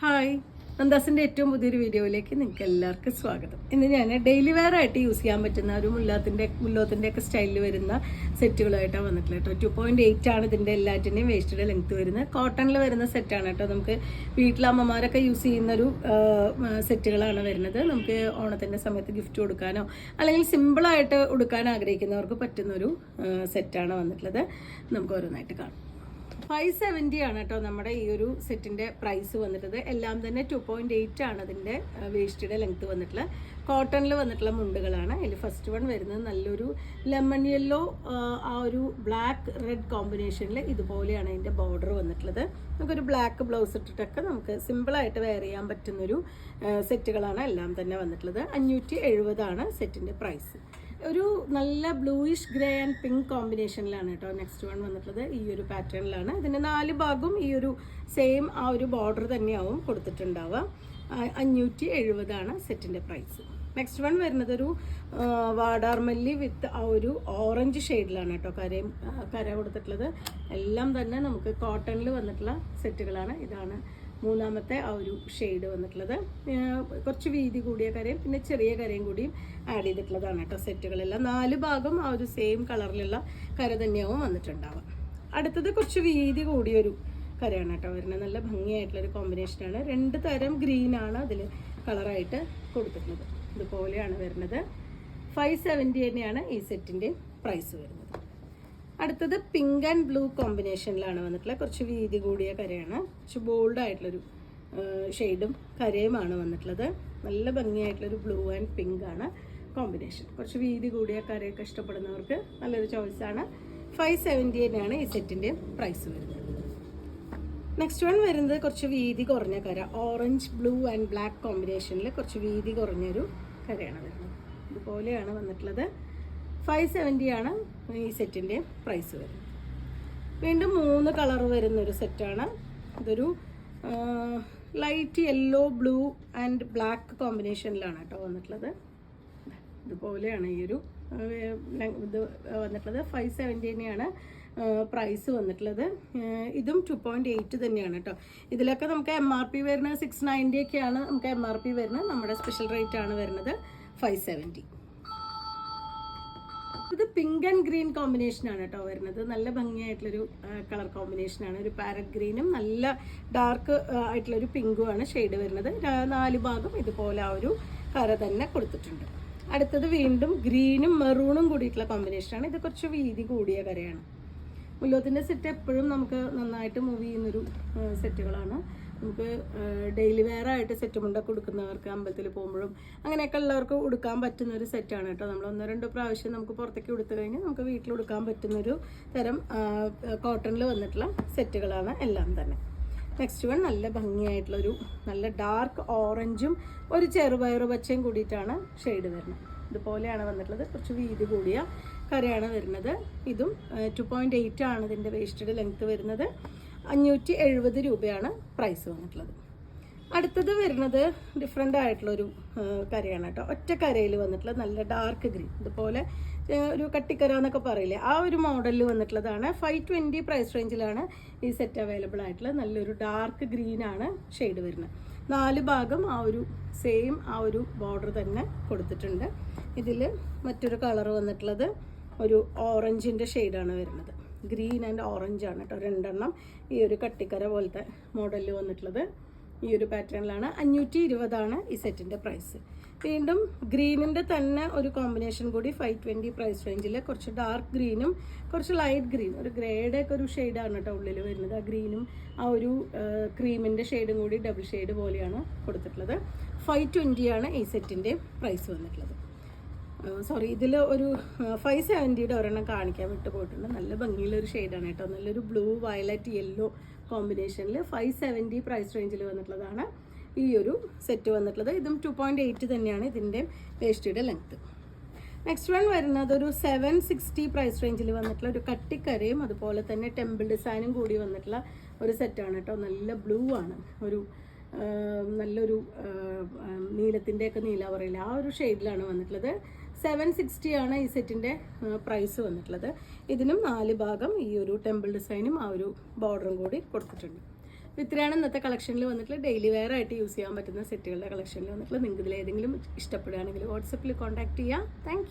Hi, നന്ദാസിൻ്റെ ഏറ്റവും പുതിയൊരു വീഡിയോയിലേക്ക് നിങ്ങൾക്ക് എല്ലാവർക്കും സ്വാഗതം. ഇന്ന് ഞാൻ ഡെയിലി വെയർ ആയിട്ട് യൂസ് ചെയ്യാൻ പറ്റുന്ന ഒരു മുല്ലോത്തിൻ്റെ ഒക്കെ സ്റ്റൈലിൽ വരുന്ന സെറ്റുകളായിട്ടാണ് വന്നിട്ടുള്ളത് കേട്ടോ. 2.8 ആണ് ഇതിൻ്റെ എല്ലാറ്റിൻ്റെയും വേസ്റ്റിയുടെ ലെങ്ത് വരുന്നത്. കോട്ടണിൽ വരുന്ന സെറ്റാണ് കേട്ടോ. നമുക്ക് വീട്ടിലമ്മമാരൊക്കെ യൂസ് ചെയ്യുന്നൊരു സെറ്റുകളാണ് വരുന്നത്. നമുക്ക് ഓണത്തിൻ്റെ സമയത്ത് ഗിഫ്റ്റ് കൊടുക്കാനോ അല്ലെങ്കിൽ സിമ്പിളായിട്ട് ഉടുക്കാൻ ആഗ്രഹിക്കുന്നവർക്ക് പറ്റുന്നൊരു സെറ്റാണ് വന്നിട്ടുള്ളത്. നമുക്ക് ഓരോന്നായിട്ട് കാണാം. 570 ആണ് കേട്ടോ നമ്മുടെ ഈ ഒരു സെറ്റിൻ്റെ പ്രൈസ് വന്നിട്ടത്. എല്ലാം തന്നെ 2.8 ആണ് അതിൻ്റെ വേസ്റ്റിയുടെ ലെങ്ത് വന്നിട്ടുള്ളത്. കോട്ടണിൽ വന്നിട്ടുള്ള മുണ്ടുകളാണ്. അതിൽ ഫസ്റ്റ് വൺ വരുന്നത് നല്ലൊരു ലെമൺ യെല്ലോ, ആ ഒരു ബ്ലാക്ക് റെഡ് കോമ്പിനേഷനിൽ ഇതുപോലെയാണ് അതിൻ്റെ ബോർഡർ വന്നിട്ടുള്ളത്. നമുക്കൊരു ബ്ലാക്ക് ബ്ലൗസ് ഇട്ടിട്ടൊക്കെ നമുക്ക് സിമ്പിളായിട്ട് വെയർ ചെയ്യാൻ പറ്റുന്നൊരു സെറ്റുകളാണ് എല്ലാം തന്നെ വന്നിട്ടുള്ളത്. 570 ആണ് സെറ്റിൻ്റെ പ്രൈസ്. ഒരു നല്ല ബ്ലൂയിഷ് ഗ്രേ ആൻഡ് പിങ്ക് കോമ്പിനേഷനിലാണ് കേട്ടോ നെക്സ്റ്റ് വൺ വന്നിട്ടുള്ളത്. ഈ ഒരു പാറ്റേണിലാണ്. ഇതിൻ്റെ 4 ഭാഗവും ഈ ഒരു സെയിം ആ ഒരു ബോർഡർ തന്നെയാവും കൊടുത്തിട്ടുണ്ടാവുക. 570 ആണ് സെറ്റിൻ്റെ പ്രൈസ്. നെക്സ്റ്റ് വൺ വരുന്നത് ഒരു വാടാർമല്ലി വിത്ത് ആ ഒരു ഓറഞ്ച് ഷെയ്ഡിലാണ് കേട്ടോ കര കൊടുത്തിട്ടുള്ളത്. എല്ലാം തന്നെ നമുക്ക് കോട്ടണിൽ വന്നിട്ടുള്ള സെറ്റുകളാണ്. ഇതാണ് മൂന്നാമത്തെ ആ ഒരു ഷെയ്ഡ് വന്നിട്ടുള്ളത്. കുറച്ച് വീതി കൂടിയ കരയും പിന്നെ ചെറിയ കരയും കൂടിയും ആഡ് ചെയ്തിട്ടുള്ളതാണ് കേട്ടോ സെറ്റുകളെല്ലാം. 4 ഭാഗം ആ ഒരു സെയിം കളറിലുള്ള കര തന്നെയാവും വന്നിട്ടുണ്ടാവുക. അടുത്തത് കുറച്ച് വീതി കൂടിയൊരു കരയാണ് കേട്ടോ വരുന്നത്. നല്ല ഭംഗിയായിട്ടുള്ളൊരു കോമ്പിനേഷനാണ്. 2 തരം ഗ്രീനാണ് അതിൽ കളറായിട്ട് കൊടുത്തിട്ടുള്ളത്. ഇതുപോലെയാണ് വരുന്നത്. 570 തന്നെയാണ് ഈ സെറ്റിൻ്റെ പ്രൈസ് വരുന്നത്. അടുത്തത് പിങ്ക് ആൻഡ് ബ്ലൂ കോമ്പിനേഷനിലാണ് വന്നിട്ടുള്ളത്. കുറച്ച് വീതി കൂടിയ കരയാണ്. കുറച്ച് ബോൾഡായിട്ടുള്ളൊരു ഷെയ്ഡും കരയുമാണ് വന്നിട്ടുള്ളത്. നല്ല ഭംഗിയായിട്ടുള്ളൊരു ബ്ലൂ ആൻഡ് പിങ്ക് ആണ് കോമ്പിനേഷൻ. കുറച്ച് വീതി കൂടിയ കരയൊക്കെ ഇഷ്ടപ്പെടുന്നവർക്ക് നല്ലൊരു ചോയ്സാണ്. 570 തന്നെയാണ് ഈ സെറ്റിൻ്റെ പ്രൈസ് വരുന്നത്. നെക്സ്റ്റ് വൺ വരുന്നത് കുറച്ച് വീതി കുറഞ്ഞ കര. ഓറഞ്ച് ബ്ലൂ ആൻഡ് ബ്ലാക്ക് കോമ്പിനേഷനിൽ കുറച്ച് വീതി കുറഞ്ഞൊരു കരയാണ് വരുന്നത്. ഇതുപോലെയാണ് വന്നിട്ടുള്ളത്. 570 ആണ് ഈ സെറ്റിൻ്റെ പ്രൈസ് വരുന്നത്. വീണ്ടും 3 കളർ വരുന്നൊരു സെറ്റാണ്. ഇതൊരു light yellow blue and black കോമ്പിനേഷനിലാണ് കേട്ടോ വന്നിട്ടുള്ളത്. ഇതുപോലെയാണ് ഈ ഒരു ഇത് വന്നിട്ടുള്ളത്. 570 തന്നെയാണ് പ്രൈസ് വന്നിട്ടുള്ളത്. ഇതും 2.8 തന്നെയാണ് കേട്ടോ. ഇതിലൊക്കെ നമുക്ക് MRP വരുന്നത് 690 ഒക്കെയാണ് നമുക്ക് MRP വരുന്നത്. നമ്മുടെ സ്പെഷ്യൽ റേറ്റ് ആണ് വരുന്നത് 570. ഇത് പിങ്ക് ആൻഡ് ഗ്രീൻ കോമ്പിനേഷനാണ് കേട്ടോ വരുന്നത്. നല്ല ഭംഗിയായിട്ടുള്ളൊരു കളർ കോമ്പിനേഷനാണ്. ഒരു പാരറ്റ് ഗ്രീനും നല്ല ഡാർക്ക് ആയിട്ടുള്ളൊരു പിങ്കുമാണ് ഷെയ്ഡ് വരുന്നത്. 4 ഭാഗം ഇതുപോലെ ആ ഒരു കര തന്നെ കൊടുത്തിട്ടുണ്ട്. അടുത്തത് വീണ്ടും ഗ്രീനും മെറൂണും കൂടിയിട്ടുള്ള കോമ്പിനേഷനാണ്. ഇത് കുറച്ച് വീതി കൂടിയ കരയാണ്. മുല്ലോത്തിൻ്റെ സെറ്റ് എപ്പോഴും നമുക്ക് നന്നായിട്ട് മൂവ് ചെയ്യുന്നൊരു സെറ്റുകളാണ്. നമുക്ക് ഡെയിലി വെയർ ആയിട്ട് സെറ്റ് മുണ്ടൊക്കെ കൊടുക്കുന്നവർക്ക് അമ്പലത്തിൽ പോകുമ്പോഴും അങ്ങനെയൊക്കെ ഉള്ളവർക്ക് ഉടുക്കാൻ പറ്റുന്നൊരു സെറ്റാണ് കേട്ടോ. നമ്മൾ 1-2 പ്രാവശ്യം നമുക്ക് പുറത്തേക്ക് ഉടുത്തു കഴിഞ്ഞാൽ നമുക്ക് വീട്ടിൽ ഉടുക്കാൻ പറ്റുന്നൊരു തരം കോട്ടണിൽ വന്നിട്ടുള്ള സെറ്റുകളാണ് എല്ലാം തന്നെ. നെക്സ്റ്റ് വൺ നല്ല ഭംഗിയായിട്ടുള്ളൊരു നല്ല ഡാർക്ക് ഓറഞ്ചും ഒരു ചെറുപയറ് പച്ചയും കൂടിയിട്ടാണ് ഷെയ്ഡ് വരുന്നത്. ഇതുപോലെയാണ് വന്നിട്ടുള്ളത്. കുറച്ച് വീതി കൂടിയ കരയാണ് വരുന്നത്. ഇതും 2.8 ആണ് ഇതിൻ്റെ വേസ്റ്റഡ് ലെങ്ത് വരുന്നത്. 570 രൂപയാണ് പ്രൈസ് വന്നിട്ടുള്ളത്. അടുത്തത് വരുന്നത് ഡിഫറെൻ്റ് ആയിട്ടുള്ളൊരു കരയാണ് കേട്ടോ. ഒറ്റ കരയിൽ വന്നിട്ടുള്ളത് നല്ല ഡാർക്ക് ഗ്രീൻ, ഇതുപോലെ ഒരു കട്ടിക്കര എന്നൊക്കെ പറയില്ലേ, ആ ഒരു മോഡലിൽ വന്നിട്ടുള്ളതാണ്. 520 പ്രൈസ് റേഞ്ചിലാണ് ഈ സെറ്റ് അവൈലബിൾ ആയിട്ടുള്ളത്. നല്ലൊരു ഡാർക്ക് ഗ്രീനാണ് ഷെയ്ഡ് വരുന്നത്. 4 ഭാഗം ആ ഒരു സെയിം ആ ഒരു ബോർഡർ തന്നെ കൊടുത്തിട്ടുണ്ട്. ഇതിൽ മറ്റൊരു കളർ വന്നിട്ടുള്ളത് ഒരു ഓറഞ്ചിൻ്റെ ഷെയ്ഡാണ് വരുന്നത്. ഗ്രീൻ ആൻഡ് ഓറഞ്ച് ആണ് കേട്ടോ 2 എണ്ണം ഈ ഒരു കട്ടിക്കര പോലത്തെ മോഡലിൽ വന്നിട്ടുള്ളത്. ഈ ഒരു പാറ്റേണിലാണ്. 520 ആണ് ഈ സെറ്റിൻ്റെ പ്രൈസ്. വീണ്ടും ഗ്രീനിൻ്റെ തന്നെ ഒരു കോമ്പിനേഷൻ കൂടി 520 പ്രൈസ് റേഞ്ചിൽ. കുറച്ച് ഡാർക്ക് ഗ്രീനും കുറച്ച് ലൈറ്റ് ഗ്രീൻ, ഒരു ഗ്രേയുടെ ഒക്കെ ഒരു ഷെയ്ഡാണ് കേട്ടോ ഉള്ളിൽ വരുന്നത്. ആ ഗ്രീനും ആ ഒരു ക്രീമിൻ്റെ ഷെയ്ഡും കൂടി ഡബിൾ ഷെയ്ഡ് പോലെയാണ് കൊടുത്തിട്ടുള്ളത്. 520 ആണ് ഈ സെറ്റിൻ്റെ പ്രൈസ് വന്നിട്ടുള്ളത്. സോറി, ഇതിൽ ഒരു 570 ഒരെണ്ണം കാണിക്കാൻ വിട്ടുപോയിട്ടുണ്ട്. നല്ല ഭംഗിയുള്ളൊരു ഷെയ്ഡാണ് കേട്ടോ. നല്ലൊരു ബ്ലൂ വയലറ്റ് യെല്ലോ കോമ്പിനേഷനിൽ 570 പ്രൈസ് റേഞ്ചിൽ വന്നിട്ടുള്ളതാണ് ഈ ഒരു സെറ്റ് വന്നിട്ടുള്ളത്. ഇതും 2.8 തന്നെയാണ് ഇതിൻ്റെ വേസ്റ്റിയുടെ ലെങ്ത്ത്. നെക്സ്റ്റ് വൺ വരുന്നത് ഒരു 760 പ്രൈസ് റേഞ്ചിൽ വന്നിട്ടുള്ള ഒരു കട്ടിക്കരയും അതുപോലെ തന്നെ ടെമ്പിൾ ഡിസൈനും കൂടി വന്നിട്ടുള്ള ഒരു സെറ്റാണ് കേട്ടോ. നല്ല ബ്ലൂ ആണ്, ഒരു നല്ലൊരു നീലത്തിൻ്റെയൊക്കെ നീല പറയില്ല, ആ ഒരു ഷെയ്ഡിലാണ് വന്നിട്ടുള്ളത്. 760 ആണ് ഈ സെറ്റിൻ്റെ പ്രൈസ് വന്നിട്ടുള്ളത്. ഇതിനും 4 ഭാഗം ഈ ഒരു ടെമ്പിൾ ഡിസൈനും ആ ഒരു ബോർഡറും കൂടി കൊടുത്തിട്ടുണ്ട്. ഇത്രയാണ് ഇന്നത്തെ കളക്ഷനിൽ വന്നിട്ടുള്ള ഡെയിലി വെയർ ആയിട്ട് യൂസ് ചെയ്യാൻ പറ്റുന്ന സെറ്റുകളുടെ കളക്ഷനിൽ വന്നിട്ടുള്ള. നിങ്ങൾക്ക് ഇതിൽ ഏതെങ്കിലും ഇഷ്ടപ്പെടുകയാണെങ്കിൽ വാട്സപ്പിൽ കോൺടാക്ട് ചെയ്യാം. താങ്ക്